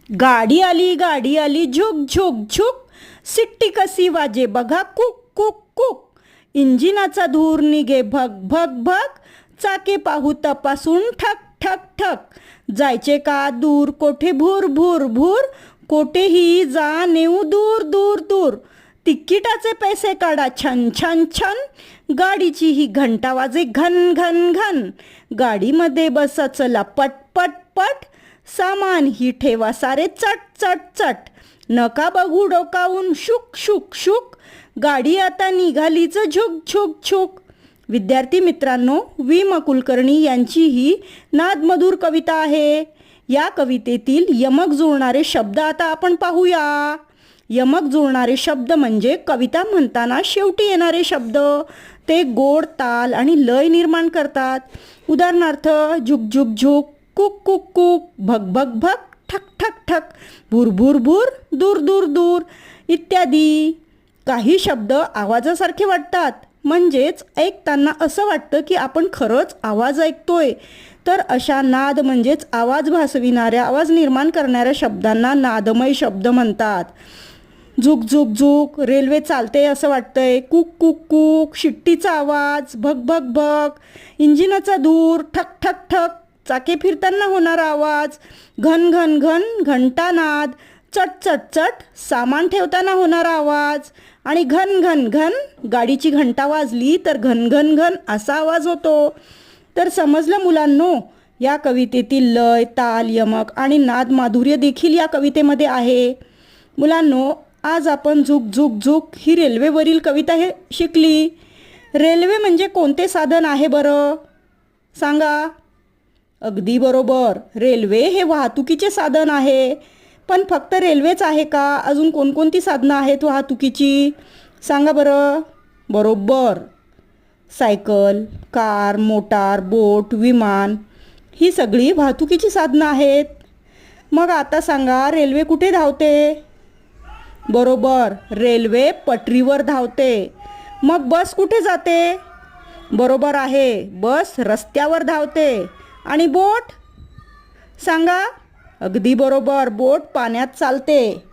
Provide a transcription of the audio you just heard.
गाडी आली झुक झुक झुक, सिट्टी कशी वाजे बघा कुक कुक कुक. इंजिनाचा धूर निघे भग भग भग, चाके पाहू तपासून ठक ठक ठक. जायचे का दूर कोठे भूर भूर भूर, कोठेही जा नेऊ दूर दूर दूर. तिकिटाचे पैसे काढा छन छन छन, गाडीची ही घंटा वाजे घन घन घन. गाडीमध्ये बसा चला पट पट पट, सामान ही ठेवा सारे चट चट चट. नका बघू डोकावून शुक शुक शुक, गाडी आता निघालीच झुक झुक झुक. विद्यार्थी मित्रांनो, वि म कुलकर्णी यांची ही नादमधुर कविता आहे. या कवितेतील यमक जुळणारे शब्द आता आपण पाहूया. यमक जुळणारे शब्द म्हणजे कविता म्हणताना शेवटी येणारे शब्द. ते गोड ताल आणि लय निर्माण करतात. उदाहरणार्थ झुक झुक झुक, कुक कुक कुक, भग भग भग, ठक ठक ठक, भूर भूर भूर, दूर दूर दूर इत्यादी. काही शब्द आवाजासारखे वाटतात, म्हणजेच ऐकताना असं वाटतं की आपण खरंच आवाज ऐकतोय. तर अशा नाद म्हणजेच आवाज भासविणाऱ्या, आवाज निर्माण करणाऱ्या शब्दांना नादमय शब्द म्हणतात. झुक झुक झुक, रेल्वे चालते असं वाटतंय. कुक कुक कुक, शिट्टीचा आवाज. भग भग भग, इंजिनाचा धूर. ठक ठक ठक, चाके फिरताना होणारा आवाज. घन घन घन, घंटा नाद. चट चट चट, सामान ठेवताना होणारा आवाज. आणि घन घन घन, गाडीची घंटा वाजली तर घन घन घन असा आवाज होतो. तर समजलं मुलांनो, या कवितेतील लय, ताल, यमक आणि नाद माधुर्य देखील या कवितेमध्ये आहे. मुलांनो, आज आपण झुक झुक झुक ही रेल्वेवरील कविता हे शिकली. रेल्वे म्हणजे कोणते साधन आहे बरं? सांगा. अगदी बरोबर, रेल्वे हे वाहतुकीचे साधन आहे. पण फक्त रेल्वेच आहे का? अजून कोणकोणती साधनं आहेत वाहतुकीची? सांगा बरं. बरोबर, सायकल, कार, मोटार, बोट, विमान ही सगळी वाहतुकीची साधनं आहेत. मग आता सांगा, रेल्वे कुठे धावते? बरोबर, रेल्वे पटरीवर धावते. मग बस कुठे जाते? बरोबर आहे, बस रस्त्यावर धावते. आणि बोट? सांगा. अगदी बरोबर, बोट पाण्यात चालते.